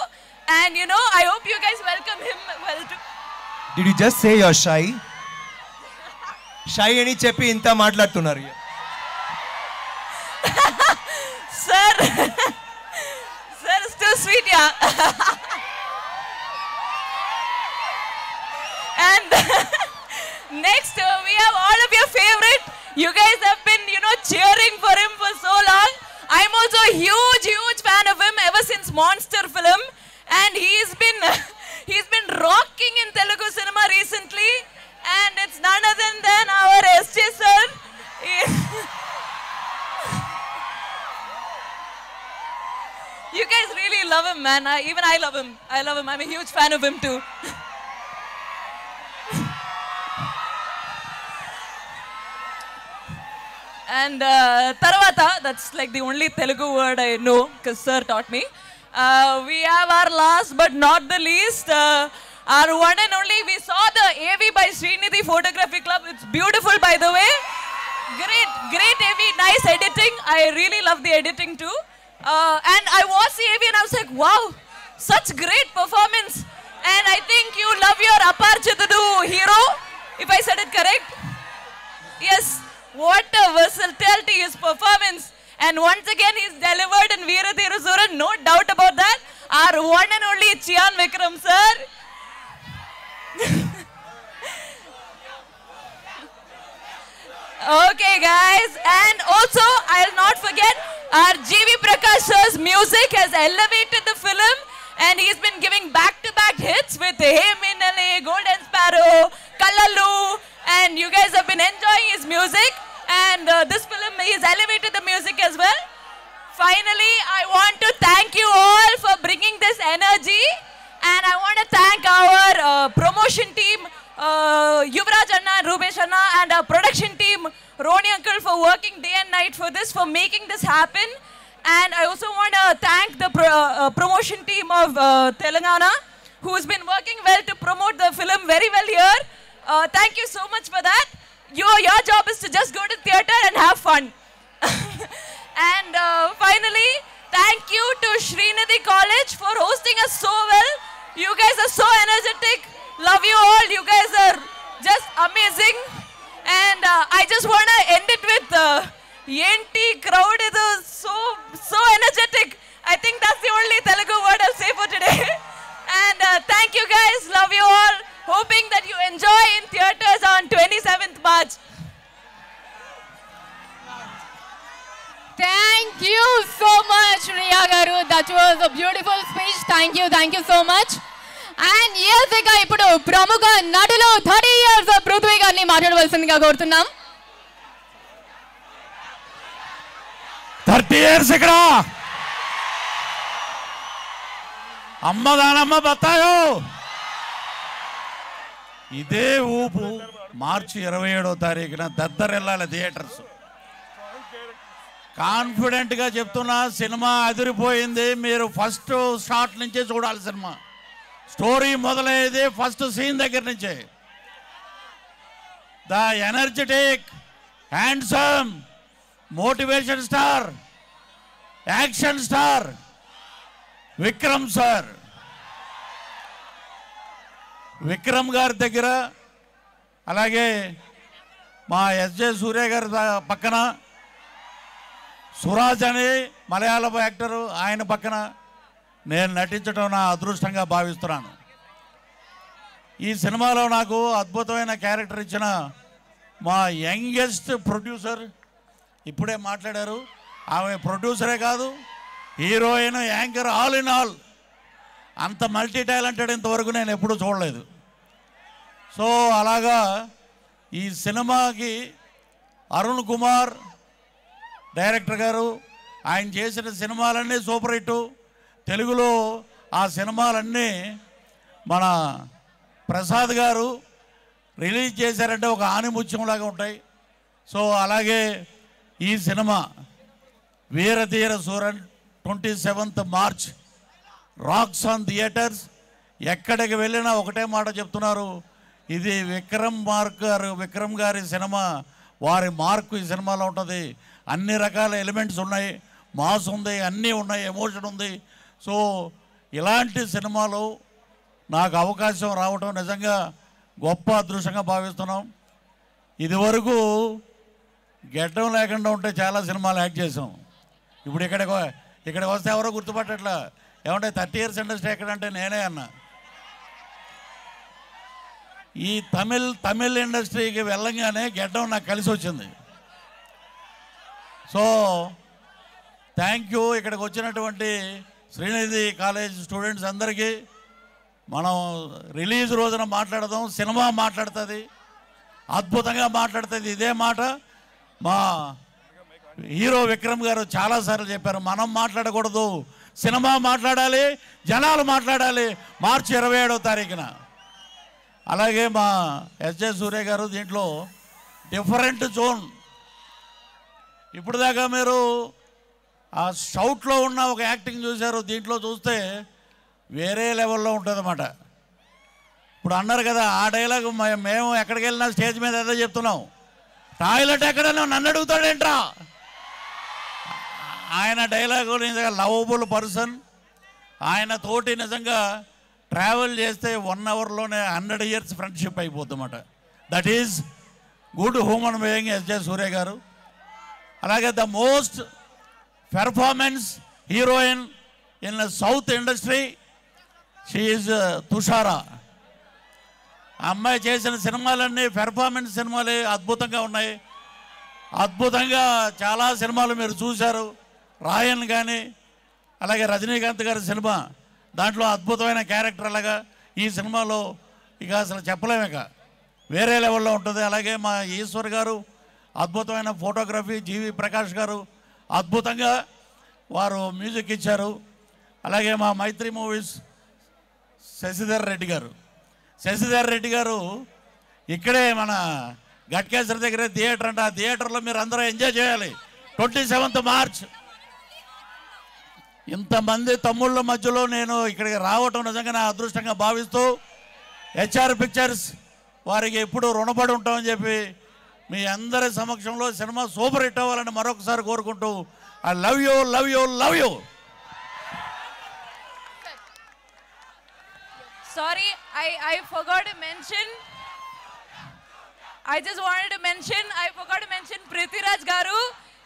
And you know, I hope you guys welcome him well too. Did you just say you're shy? Shy ani cheppi inta maatladutunnaru. Sir, sir is too sweet, yeah. And next, we have all of your favorite. You guys have been, you know, cheering for him for so long. I'm also a huge fan of him ever since Monster film. And he's been rocking in Telugu cinema recently. And it's none other than our SJ sir. You guys really love him, man. Even I love him. I love him. I'm a huge fan of him too. And Taravata, that's like the only Telugu word I know because sir taught me. We have our last but not the least, our one and only, we saw the AV by Srinidhi Photography Club. It's beautiful, by the way. Great AV, nice editing. I really love the editing too. And I watched the AV and I was like, wow, such great performance. And I think you love your Apar Chitadu hero, if I said it correct. Yes, what a versatility his performance. And once again, he's delivered in Veerathira Suran, no doubt about that. Our one and only Chyan Vikram sir. Okay, guys. And also, I'll not forget, our G.V. Prakash sir's music has elevated the film. And he's been giving back-to-back hits with Hey Minnale, Golden Sparrow, Kallalu. And you guys have been enjoying his music. And this film, he's elevated the music as well. Finally, I want to thank you all for bringing this energy. And I want to thank our promotion team, Yuvraj Anna, Rubesh Anna, and our production team, Roni Uncle, for working day and night for this, for making this happen. And I also want to thank the promotion team of Telangana, who's been working well to promote the film very well here. Thank you so much for that. Your job is to just go to theatre and have fun. And finally, thank you to Srinidhi College for hosting us so well. You guys are so energetic. Love you all. You guys are just amazing. And I just want to end it with Yenti crowd is so energetic. I think that's the only Telugu word I'll say for today. And thank you guys. Love you all. Hoping that you enjoy in theatres on 27th March. Thank you so much, Riya Garu. That was a beautiful speech. Thank you so much. And yes, ఇక ఇప్పుడు ప్రముఖ నటులు 30 years Prithvi గారిని మాట్లాడవలసిందిగా కోరుతున్నాం. 30 years ఇక్కడ అమ్మదానమ్మ బత్తాయో ఇదే ఊపు మార్చి 27వ తారీఖున దద్దరెల్లాల థియేటర్స్. కాన్ఫిడెంట్గా చెప్తున్నా, సినిమా అదిరిపోయింది. మీరు ఫస్ట్ షాట్ నుంచే చూడాలి సినిమా. స్టోరీ మొదలయ్యేది ఫస్ట్ సీన్ దగ్గర నుంచే. The energetic, handsome, motivation star, action star Vikram sir. Vikram గారి దగ్గర, అలాగే మా ఎస్జే సూర్య గారి పక్కన సురాజ్ అని మలయాళం యాక్టరు, ఆయన పక్కన నేను నటించడం నా అదృష్టంగా భావిస్తున్నాను. ఈ సినిమాలో నాకు అద్భుతమైన క్యారెక్టర్ ఇచ్చిన మా యంగెస్ట్ ప్రొడ్యూసర్, ఇప్పుడే మాట్లాడారు, ఆమె ప్రొడ్యూసరే కాదు, heroine, anchor, all in all. అంత మల్టీ టాలెంటెడ్ ఇంతవరకు నేను ఎప్పుడూ చూడలేదు. సో అలాగా ఈ సినిమాకి అరుణ్ కుమార్ డైరెక్టర్ గారు, ఆయన చేసిన సినిమాలన్నీ సూపర్ హిట్. తెలుగులో ఆ సినిమాలన్నీ మన ప్రసాద్ గారు రిలీజ్ చేశారంటే ఒక ఆనిముత్యంలాగా ఉంటాయి. సో అలాగే ఈ cinema Veeradheera Sooran 27th March rocks on theatres. ఎక్కడికి వెళ్ళినా ఒకటే మాట చెప్తున్నారు, ఇది విక్రమ్ గారి సినిమా, వారి మార్కు ఈ సినిమాలో ఉంటుంది. అన్ని రకాల ఎలిమెంట్స్ ఉన్నాయి, మాస్ ఉంది, అన్నీ ఉన్నాయి, ఎమోషన్ ఉంది. సో ఇలాంటి సినిమాలు నాకు అవకాశం రావటం నిజంగా గొప్ప అదృష్టంగా భావిస్తున్నాం. ఇదివరకు గెడ్డం లేకుండా ఉంటే చాలా సినిమాలు యాక్ట్ చేసాం. ఇప్పుడు ఇక్కడికి వస్తే ఎవరో గుర్తుపట్టట్లా. ఏమంటే 30 years ఇండస్ట్రీ ఎక్కడంటే నేనే అన్నా. ఈ తమిళ్ ఇండస్ట్రీకి వెళ్ళంగానే గెడ్డం నాకు కలిసి వచ్చింది. So thank you. ఇక్కడికి వచ్చినటువంటి శ్రీనిధి కాలేజ్ స్టూడెంట్స్ అందరికీ. మనం రిలీజ్ రోజున మాట్లాడదాం, సినిమా మాట్లాడుతుంది, అద్భుతంగా మాట్లాడుతుంది. ఇదే మాట మా హీరో విక్రమ్ గారు చాలాసార్లు చెప్పారు, మనం మాట్లాడకూడదు, సినిమా మాట్లాడాలి, జనాలు మాట్లాడాలి. మార్చి 27వ తారీఖున. అలాగే మా ఎస్జే సూర్య గారు దీంట్లో డిఫరెంట్ జోన్. ఇప్పుడు దాకా మీరు ఆ షౌట్లో ఉన్న ఒక యాక్టింగ్ చూశారు, దీంట్లో చూస్తే వేరే లెవెల్లో ఉంటుందన్నమాట. ఇప్పుడు అన్నారు కదా ఆ డైలాగ్, మేము ఎక్కడికి వెళ్ళినా స్టేజ్ మీద ఏదో చెప్తున్నాం, టాయిలెట్ ఎక్కడైనా నన్ను అడుగుతాడేంట్రా. ఆయన డైలాగు నిజంగా లవబుల్ పర్సన్. ఆయన తోటి నిజంగా ట్రావెల్ చేస్తే 1 hourలోనే 100 years ఫ్రెండ్షిప్ అయిపోద్దన్నమాట. That is good human being SJ Suryah garu. అలాగే the most performance heroine in south industry, she is Tushara. ఆ అమ్మాయి చేసిన సినిమాలన్నీ పెర్ఫార్మెన్స్ సినిమాలే, అద్భుతంగా ఉన్నాయి. అద్భుతంగా చాలా సినిమాలు మీరు చూశారు. రాయన్ కానీ, అలాగే రజనీకాంత్ గారి సినిమా, దాంట్లో అద్భుతమైన క్యారెక్టర్. అలాగా ఈ సినిమాలో ఇక అసలు చెప్పలేమిక, వేరే లెవెల్లో ఉంటుంది. అలాగే మా ఈశ్వర్ గారు అద్భుతమైన ఫోటోగ్రఫీ, జీవి ప్రకాష్ గారు అద్భుతంగా వారు మ్యూజిక్ ఇచ్చారు. అలాగే మా మైత్రి మూవీస్ శశిధర్ రెడ్డి గారు ఇక్కడే మన గట్కేశ్వర దగ్గర థియేటర్ అంట. ఆ థియేటర్లో మీరు అందరూ ఎంజాయ్ చేయాలి. 27th March. ఇంతమంది తమ్ముళ్ళ మధ్యలో నేను ఇక్కడికి రావటం నిజంగా నా అదృష్టంగా భావిస్తూ, HR పిక్చర్స్ వారికి ఎప్పుడు రుణపడి ఉంటామని చెప్పి మీ అందరి సమక్షంలో సినిమా సూపర్ హిట్ అవ్వాలని మరొకసారి కోరుకుంటూ, I love you, love you, love you. Sorry, I forgot to mention. I just wanted to mention, I forgot to mention Prithviraj Garu.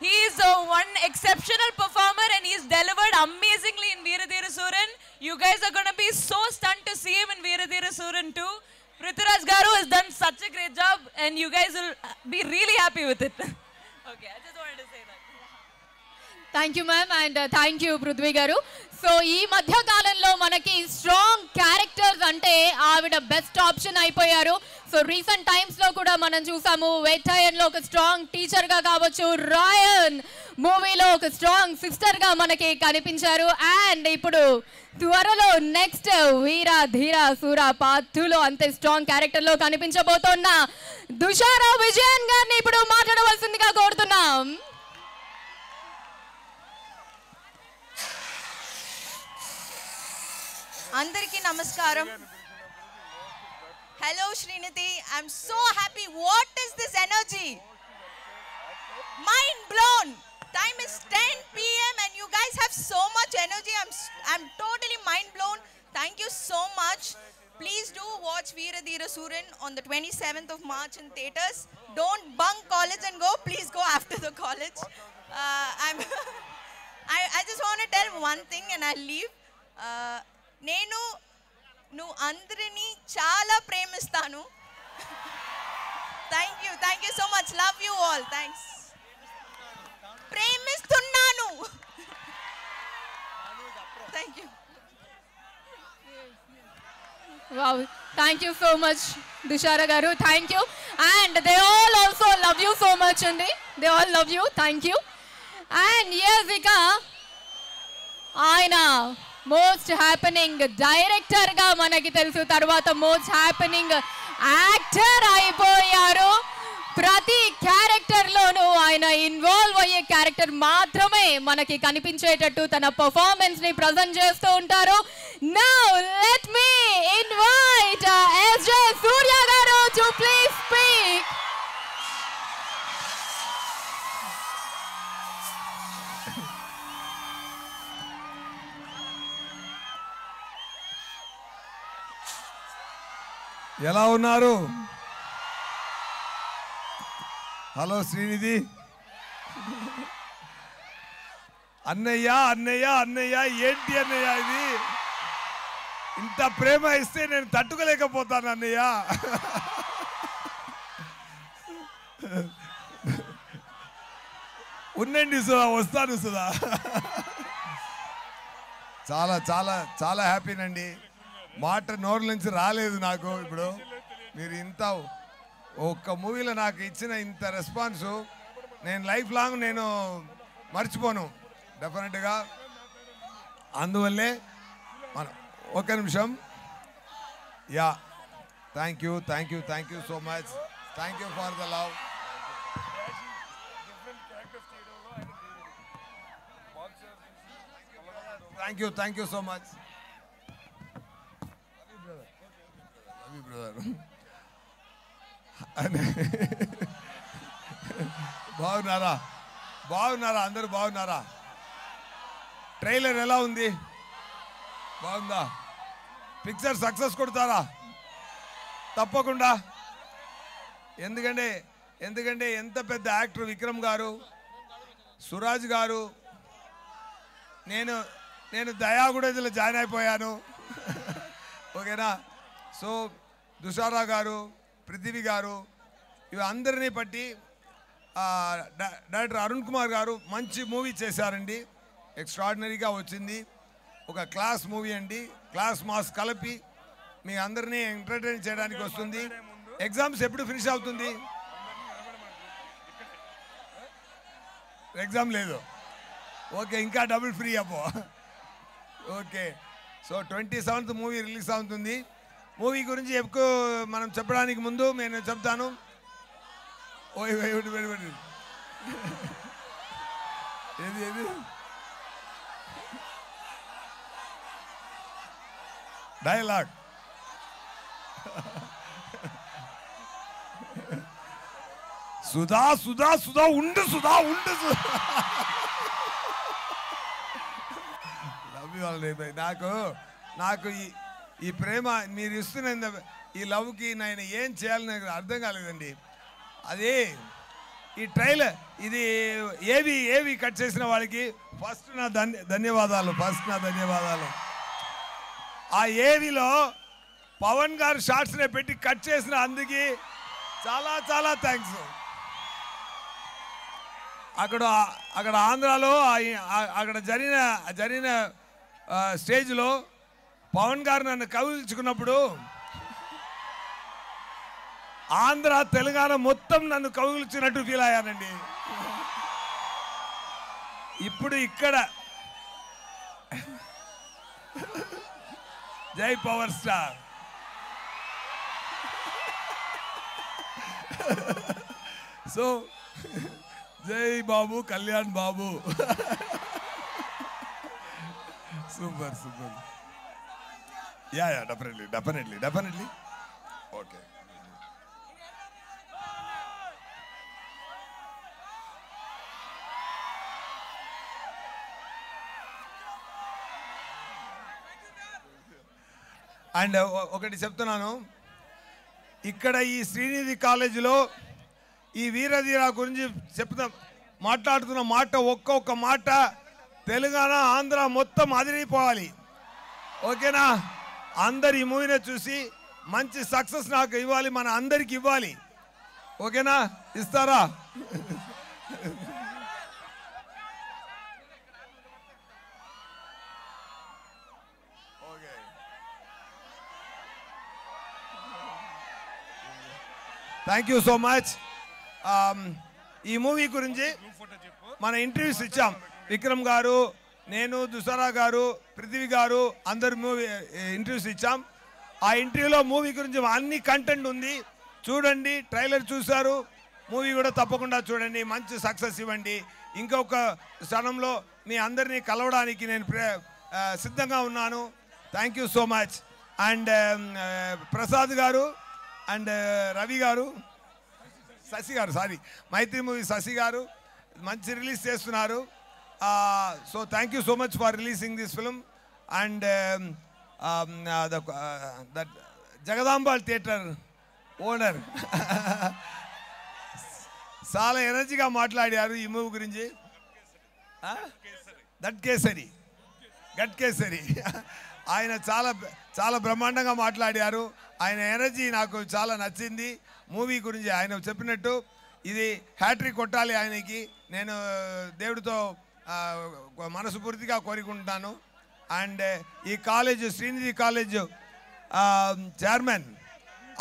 He is one exceptional performer and he's delivered amazingly in Veerathira Suran. You guys are going to be so stunned to see him in Veerathira Suran too. Prithviraj Garu has done such a great job and you guys will be really happy with it. Okay, I just wanted to say that. Thank you ma'am and thank you Prithvi గారు. So ఈ మధ్య కాలంలో మనకి strong characters అంటే ఆవిడ best option అయిపోయారు. So recent టైమ్స్లో కూడా మనం చూసాము, వేటాయన్లో ఒక స్ట్రాంగ్ టీచర్గా కావచ్చు, రాయన్ మూవీలో ఒక స్ట్రాంగ్ సిస్టర్గా మనకి కనిపించారు. అండ్ ఇప్పుడు త్వరలో నెక్స్ట్ వీర ధీర సూర పార్ట్ 2లో అంతే స్ట్రాంగ్ క్యారెక్టర్లో కనిపించబోతున్న దుషారా విజయన్ గారిని ఇప్పుడు మాట్లాడవలసిందిగా కోరుతున్నాం. అందరికీ నమస్కారం. Hello Srinidhi, I'm so happy. What is this energy? Mind blown. Time is 10 PM and you guys have so much energy. I'm totally mind blown. Thank you so much. Please do watch Veerathira Suran on the 27th of March in theaters. Don't bunk college and go. Please go after the college. I just want to tell one thing and I'll leave. నువ్వు అందరినీ చాలా ప్రేమిస్తాను. Thank you so much. Love you all. Thanks. ప్రేమిస్తున్నాను. Thank you. Wow, thank you so much Dushara garu. Thank you. And they all also love you so much andi. They all love you. Thank you. And yes, Vika aina most happening డైరెక్టర్గా మనకి తెలుసు, తర్వాత most happening actor అయిపోయారు. ప్రతి క్యారెక్టర్లోనూ ఆయన involve అయ్యే character మాత్రమే మనకి కనిపించేటట్టు తన పర్ఫార్మెన్స్ని ప్రజెంట్ చేస్తూ ఉంటారు. Now let me invite SJ Surya garu to please speak. ఎలా ఉన్నారు? హలో శ్రీనిధి. అన్నయ్య అన్నయ్య అన్నయ్య ఏంటి అన్నయ్య ఇది? ఇంత ప్రేమ ఇస్తే నేను తట్టుకోలేకపోతాను అన్నయ్య. ఉండండి సుధా, వస్తాను సుధా. చాలా చాలా చాలా హ్యాపీనండి. మాట నోరు నుంచి రాలేదు నాకు. ఇప్పుడు మీరు ఇంత ఒక్క మూవీలో నాకు ఇచ్చిన ఇంత రెస్పాన్సు నేను లైఫ్ లాంగ్ నేను మర్చిపోను డెఫినెట్గా. అందువల్లే మనం ఒక్క నిమిషం. Yeah, thank you thank you thank you so much. Thank you for the love. Thank you so much. బాగున్నారా? బాగున్నారా? అందరూ బాగున్నారా? ట్రైలర్ ఎలా ఉంది? బాగుందా? పిక్చర్ సక్సెస్ కొడతారా? తప్పకుండా. ఎందుకంటే ఎంత పెద్ద యాక్టర్ విక్రమ్ గారు, సురాజ్ గారు, నేను దయాగూడలో జాయిన్ అయిపోయాను. ఓకేనా? సో దుషారా గారు, పృథ్వీ గారు, ఇవి అందరినీ బట్టి డైరెక్టర్ అరుణ్ కుమార్ గారు మంచి మూవీ చేశారండి. ఎక్స్ట్రాడినరీగా వచ్చింది. ఒక క్లాస్ మూవీ అండి. క్లాస్ మాస్ కలిపి మీ అందరినీ ఎంటర్టైన్ చేయడానికి వస్తుంది. ఎగ్జామ్స్ ఎప్పుడు ఫినిష్ అవుతుంది? ఎగ్జామ్ లేదు. ఓకే, ఇంకా డబుల్ ఫ్రీ అబ్బో. Okay, so 27th movie release అవుతుంది. మూవీ గురించి ఎక్కువ మనం చెప్పడానికి ముందు నేను చెప్తాను. ఏది డైలాగ్? సుధా సుధా సుధా ఉండు సుధా ఉండు సుధా. Love you all. నాకు ఈ ప్రేమ మీరు ఇస్తున్న ఈ లవ్కి నేను ఏం చేయాలని నాకు అర్థం కాలేదండి. అది ఈ ట్రైలర్ ఇది ఏవి కట్ చేసిన వాళ్ళకి ఫస్ట్ నా ధన్యవాదాలు. ఆ ఏవిలో పవన్ గారు షార్ట్స్నే పెట్టి కట్ చేసిన అందుకే చాలా చాలా థ్యాంక్స్. అక్కడ ఆంధ్రాలో అక్కడ జరిగిన స్టేజ్లో పవన్ గారు నన్ను కౌగిలించుకున్నప్పుడు ఆంధ్ర తెలంగాణ మొత్తం నన్ను కౌగిలించినట్టు ఫీల్ అయ్యానండి. ఇప్పుడు ఇక్కడ జై పవర్ స్టార్. సో జై Babu Kalyan Babu. Super. Yeah definitely. Okay, and ఒకటి చెప్తున్నాను. ఇక్కడ ఈ శ్రీనిధి కాలేజీలో ఈ వీరధీర గురించి మాట్లాడుతున్న మాట ఒక్కొక్క మాట తెలంగాణ ఆంధ్ర మొత్తం అదిరిపోవాలి. ఓకేనా? అందరు ఈ మూవీని చూసి మంచి సక్సెస్ నాకు ఇవ్వాలి, మన అందరికి ఇవ్వాలి. ఓకేనా? ఇస్తారా? Thank you so much. ఈ మూవీ గురించి మన ఇంటర్వ్యూస్ ఇచ్చాం. విక్రమ్ గారు, నేను, దుషారా గారు, పృథ్వీ గారు అందరు మూవీ ఇంటర్వ్యూస్ ఇచ్చాం. ఆ ఇంటర్వ్యూలో మూవీ గురించి అన్ని కంటెంట్ ఉంది. చూడండి. ట్రైలర్ చూశారు, మూవీ కూడా తప్పకుండా చూడండి. మంచి సక్సెస్ ఇవ్వండి. ఇంకొక క్షణంలో మీ అందరినీ కలవడానికి నేను సిద్ధంగా ఉన్నాను. Thank you so much. And Prasad గారు అండ్ రవి గారు, శశి గారు, సారీ, మైత్రి మూవీ శశి గారు మంచి రిలీజ్ చేస్తున్నారు. So thank you so much for releasing this film. And that Jagadambal theatre owner చాలా ఎనర్జీగా మాట్లాడారు ఈ మూవీ గురించి. గట్ కేసరి ఆయన చాలా బ్రహ్మాండంగా మాట్లాడారు. ఆయన ఎనర్జీ నాకు చాలా నచ్చింది. మూవీ గురించి ఆయన చెప్పినట్టు ఇది హ్యాట్రిక్ కొట్టాలి ఆయనకి. నేను దేవుడితో మనస్ఫూర్తిగా కోరుకుంటున్నాను. అండ్ ఈ కాలేజ్ శ్రీనిధి కాలేజ్ చైర్మన్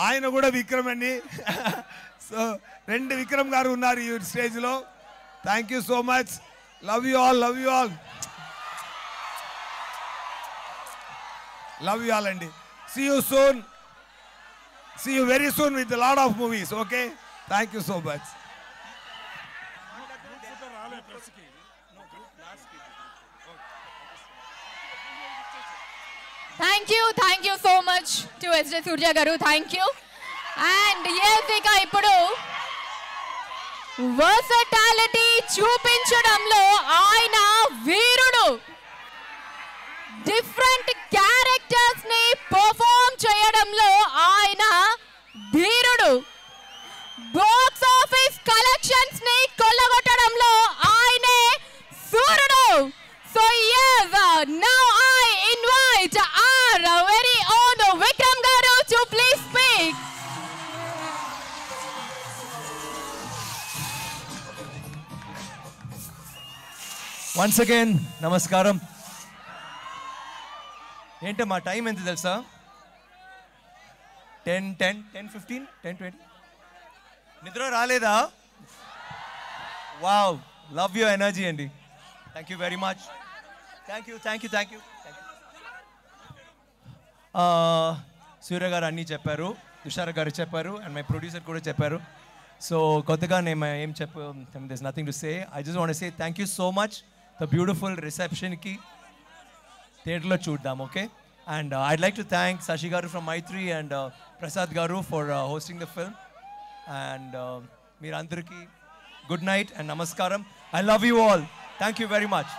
ఆయన కూడా విక్రమ్ అండి. సో 2 విక్రమ్ గారు ఉన్నారు ఈ స్టేజ్లో. Thank you so much. Love you all అండి. See you very soon with a lot of movies, okay? Thank you so much. Thank you so much to SJ Surya garu. Thank you. And yes, ika ippudu versatility చూపించడంలో ఆయన వీరుడు. Different characters ని perform చేయడంలో ఆయన ధీరుడు. Box office collections ని కొల్లగొట్టడంలో ఆయనే సూర్యుడు. So yes, now I invite our very own Vikram garu to please speak. Once again, namaskaram. ఏంటో మా టైం ఎంత తెలుసా? 10:15, 10:20. నిద్ర రాలేదా? వావ్, లవ్ యువర్ ఎనర్జీ అండి. Thank you very much. Thank you. Suryah garu అన్నీ చెప్పారు, తుషార గారు చెప్పారు, అండ్ మై ప్రొడ్యూసర్ కూడా చెప్పారు. సో కొత్తగా నేను ఏం there's nothing to say. I just want to say thank you so much. The beautiful receptionకి థియేటర్లో చూద్దాం, okay? And I'd like to thank Sashi garu from Maitri and Prasad garu for hosting the film. And మీరందరికీ good night and namaskaram. I love you all. Thank you very much.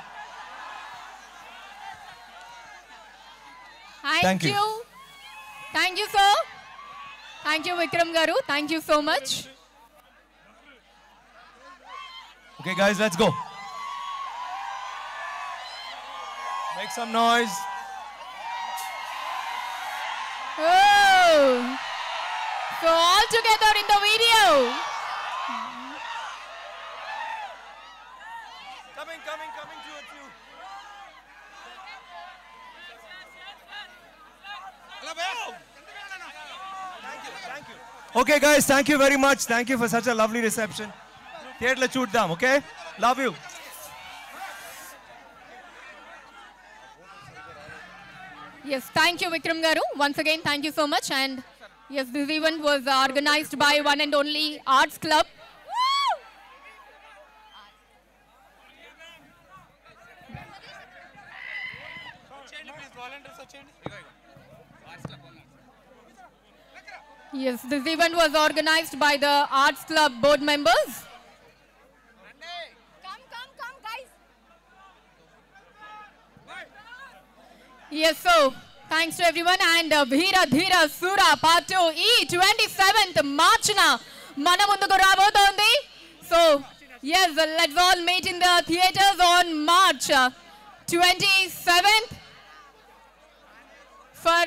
Thank you. Thank you, sir. Thank you, Vikram garu. Thank you so much. Okay, guys, let's go. Make some noise. Oh. So all together in the video. Coming towards you. Thank you. Okay, guys, thank you very much. Thank you for such a lovely reception. Theatre chuddam, okay? Love you. Yes, thank you, Vikram garu. Once again, thank you so much. And yes, this event was organized by one and only Arts Club. Yes, this event was organized by the Arts Club board members. Come, guys. Yes, so thanks to everyone. And Veera Dheera Sura Part 2 ఈ 27th March మన ముందుకు రాబోతోంది. So yes, let's all meet in the theaters on March 27th for